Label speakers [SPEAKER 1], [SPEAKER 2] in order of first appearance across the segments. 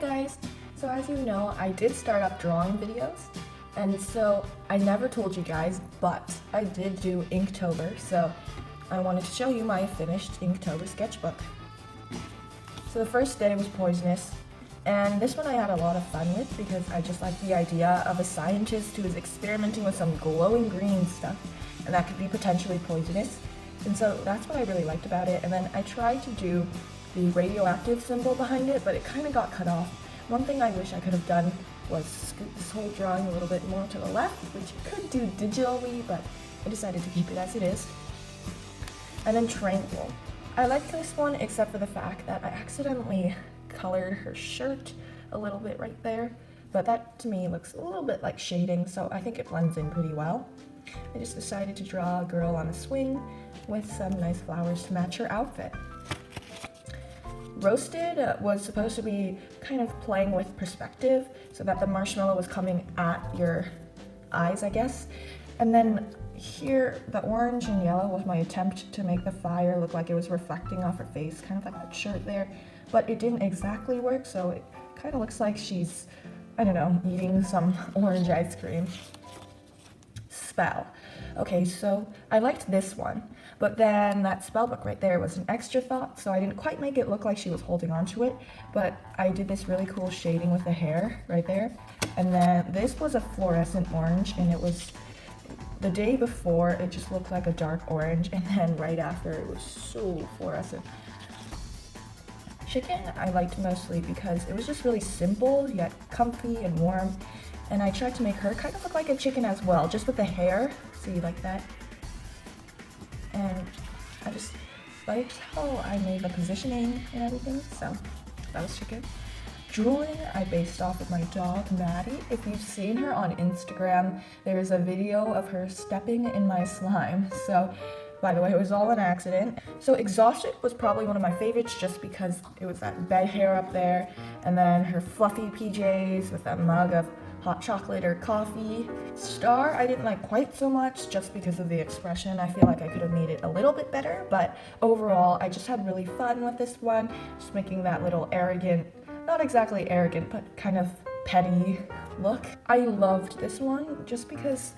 [SPEAKER 1] guys! So as you know, I did start up drawing videos, and so I never told you guys, but I did do Inktober, so I wanted to show you my finished Inktober sketchbook. So the first day was poisonous, and this one I had a lot of fun with because I just like the idea of a scientist who is experimenting with some glowing green stuff, and that could be potentially poisonous. And so that's what I really liked about it. And then I tried to do the radioactive symbol behind it, but it kind of got cut off. One thing I wish I could have done was scoot this whole drawing a little bit more to the left, which you could do digitally, but I decided to keep it as it is. And then Tranquil. I liked this one except for the fact that I accidentally colored her shirt a little bit right there, but that to me looks a little bit like shading, so I think it blends in pretty well. I just decided to draw a girl on a swing with some nice flowers to match her outfit. Roasted was supposed to be kind of playing with perspective so that the marshmallow was coming at your eyes, I guess. And then here, the orange and yellow was my attempt to make the fire look like it was reflecting off her face, kind of like that shirt there. But it didn't exactly work, so it kind of looks like she's, I don't know, eating some orange ice cream. Spell. Okay, so I liked this one, but then that spell book right there was an extra thought, so I didn't quite make it look like she was holding on to it, but I did this really cool shading with the hair right there. And then this was a fluorescent orange, and it was the day before it just looked like a dark orange, and then right after it was so fluorescent. Chicken I liked mostly because it was just really simple yet comfy and warm. And I tried to make her kind of look like a chicken as well, just with the hair. See, like that. And I just liked how I made the positioning and everything, so that was chicken. Drooling I based off of my dog, Maddie. If you've seen her on Instagram, there's a video of her stepping in my slime. So, by the way, it was all an accident. So Exhausted was probably one of my favorites just because it was that bed hair up there, and then her fluffy PJs with that mug of hot chocolate or coffee. Star I didn't like quite so much just because of the expression. I feel like I could have made it a little bit better, but overall I just had really fun with this one, just making that little arrogant, not exactly arrogant, but kind of petty look. I loved this one just because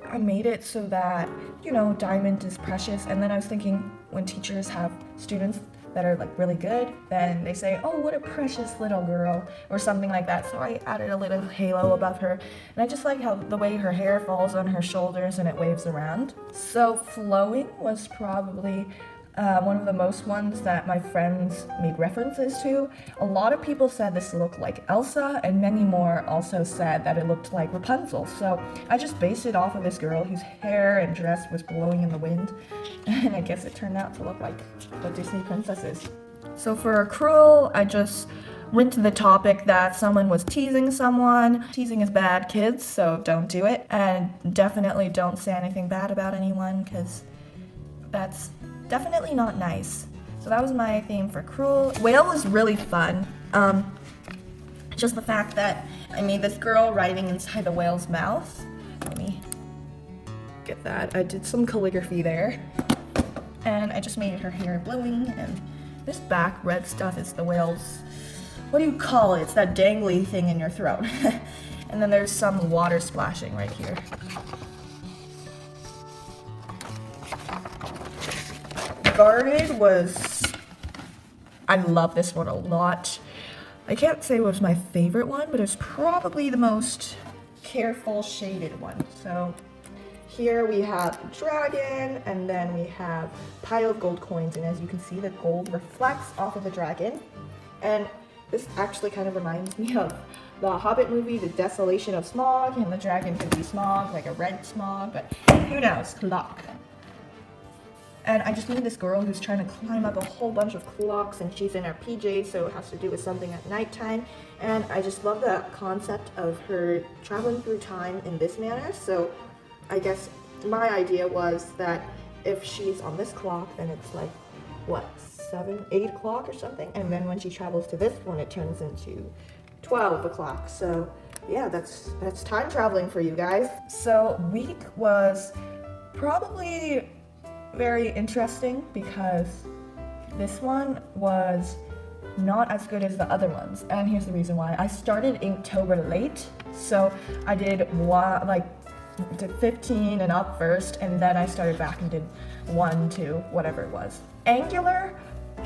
[SPEAKER 1] I made it so that, you know, diamond is precious, and then I was thinking when teachers have students that are like really good, then they say, oh, what a precious little girl, or something like that. So I added a little halo above her, and I just like how the way her hair falls on her shoulders and it waves around. So Flowing was probably one of the most ones that my friends made references to. A lot of people said this looked like Elsa, and many more also said that it looked like Rapunzel. So I just based it off of this girl whose hair and dress was blowing in the wind, and I guess it turned out to look like the Disney princesses. So for Cruel, I just went to the topic that someone was teasing someone. Teasing is bad, kids, so don't do it. And definitely don't say anything bad about anyone, because that's definitely not nice. So that was my theme for Cruel. Whale was really fun. Just the fact that I made this girl riding inside the whale's mouth. Let me get that. I did some calligraphy there. And I just made her hair blowing, and this back red stuff is the whale's, what do you call it? It's that dangly thing in your throat. And then there's some water splashing right here. Guarded was, I love this one a lot. I can't say it was my favorite one, but it was probably the most careful shaded one. So here we have a dragon, and then we have a pile of gold coins, and as you can see, the gold reflects off of the dragon. And this actually kind of reminds me of the Hobbit movie, The Desolation of Smaug, and the dragon could be Smaug, like a red Smaug, but who knows, luck. And I just made this girl who's trying to climb up a whole bunch of clocks, and she's in her PJs, so it has to do with something at nighttime. And I just love the concept of her traveling through time in this manner. So I guess my idea was that if she's on this clock, then it's like, what, 7, 8 o'clock or something? And then when she travels to this one, it turns into 12 o'clock. So yeah, that's time traveling for you guys. So week was probably very interesting because this one was not as good as the other ones. And here's the reason why. I started Inktober late, so I did 15 and up first, and then I started back and did 1, 2, whatever it was. Angular,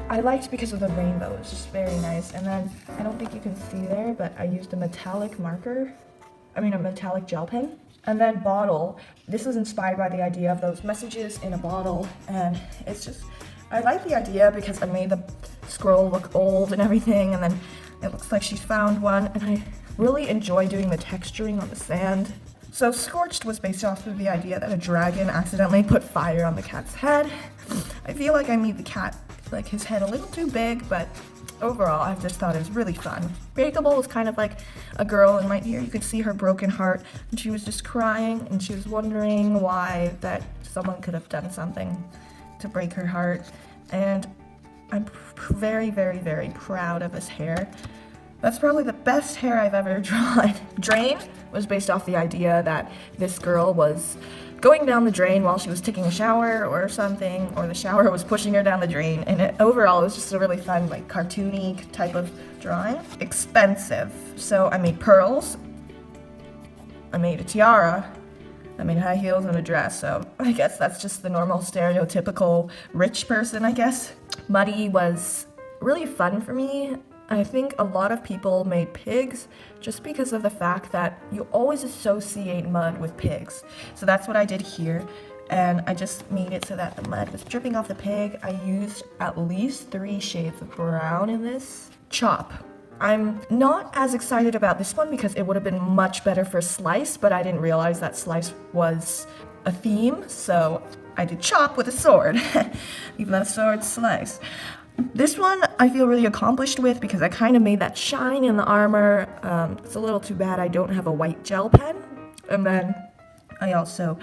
[SPEAKER 1] I liked because of the rainbow. It's just very nice. And then, I don't think you can see there, but I used a metallic gel pen. And then bottle, this was inspired by the idea of those messages in a bottle, and it's just, I like the idea because I made the scroll look old and everything, and then it looks like she's found one, and I really enjoy doing the texturing on the sand. So Scorched was based off of the idea that a dragon accidentally put fire on the cat's head. I feel like I made the cat, like his head a little too big, but overall I just thought it was really fun. Breakable was kind of like a girl, and right here you could see her broken heart, and she was just crying, and she was wondering why that someone could have done something to break her heart. And I'm very, very, very proud of this hair. That's probably the best hair I've ever drawn. Drain was based off the idea that this girl was going down the drain while she was taking a shower or something, or the shower was pushing her down the drain, and overall it was just a really fun, like, cartoony type of drawing. Expensive. So I made pearls, I made a tiara, I made high heels and a dress, so I guess that's just the normal stereotypical rich person, I guess. Muddy was really fun for me. I think a lot of people made pigs just because of the fact that you always associate mud with pigs. So that's what I did here, and I just made it so that the mud was dripping off the pig. I used at least 3 shades of brown in this. Chop. I'm not as excited about this one because it would have been much better for Slice, but I didn't realize that Slice was a theme, so I did Chop with a sword, even though the sword's Slice. This one I feel really accomplished with because I kind of made that shine in the armor. It's a little too bad I don't have a white gel pen. And then I also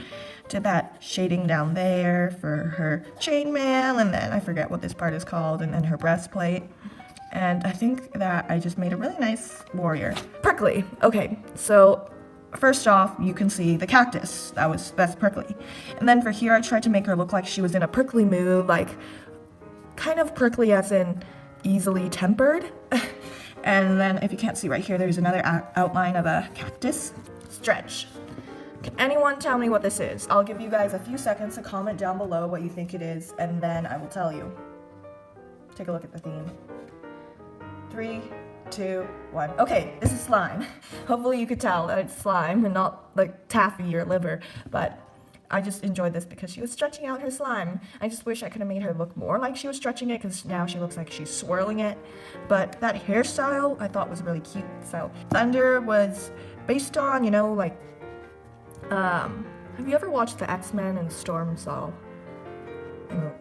[SPEAKER 1] did that shading down there for her chainmail, and then I forget what this part is called, and then her breastplate. And I think that I just made a really nice warrior. Prickly. Okay, so first off, you can see the cactus. That's prickly. And then for here, I tried to make her look like she was in a prickly mood, like kind of prickly as in easily tempered. And then if you can't see right here, there's another outline of a cactus. Stretch. Can anyone tell me what this is? I'll give you guys a few seconds to comment down below what you think it is, and then I will tell you. Take a look at the theme. 3, 2, 1. Okay, this is slime. Hopefully you could tell that it's slime and not like taffy or liver, but I just enjoyed this because she was stretching out her slime. I just wish I could have made her look more like she was stretching it, because now she looks like she's swirling it. But that hairstyle I thought was really cute. So Thunder was based on, you know, like, have you ever watched the X-Men and Storm saw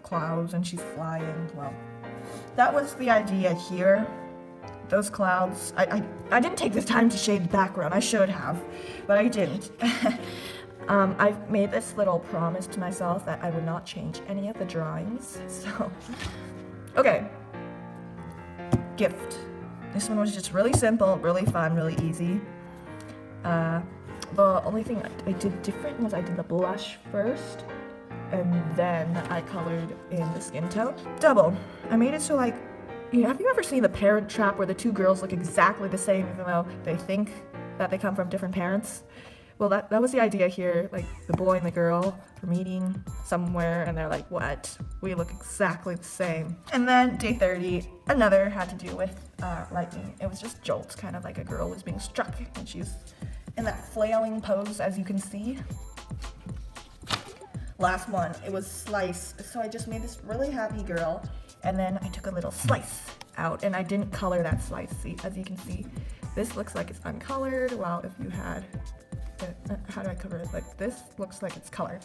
[SPEAKER 1] clouds and she's flying? Well, that was the idea here. Those clouds, I didn't take the time to shade the background. I should have, but I didn't. I've made this little promise to myself that I would not change any of the drawings, so. Okay. Gift. This one was just really simple, really fun, really easy. The only thing I did different was I did the blush first, and then I colored in the skin tone. Double. I made it so, like, have you ever seen The Parent Trap where the 2 girls look exactly the same even though they think that they come from different parents? Well, that was the idea here, like the boy and the girl are meeting somewhere and they're like, what? We look exactly the same. And then day 30, another had to do with lightning. It was just jolts, kind of like a girl was being struck, and she's in that flailing pose, as you can see. Last one, it was Slice. So I just made this really happy girl, and then I took a little slice out, and I didn't color that slice. See, as you can see, this looks like it's uncolored, while if you had how do I cover it? Like, this looks like it's colored.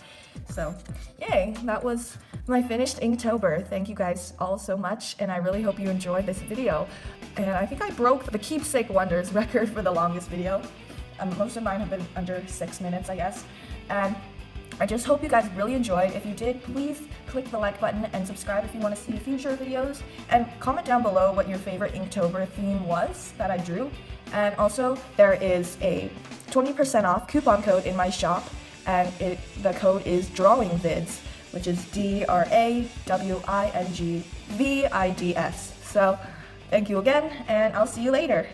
[SPEAKER 1] So, yay, that was my finished Inktober. Thank you guys all so much, and I really hope you enjoyed this video. And I think I broke the KeepsakeWonders record for the longest video. Most of mine have been under 6 minutes, I guess. And I just hope you guys really enjoyed. If you did, please click the like button and subscribe if you want to see future videos. And comment down below what your favorite Inktober theme was that I drew. And also, there is a 20% off coupon code in my shop, and the code is DrawingVids, which is DrawingVids. So Thank you again, and I'll see you later.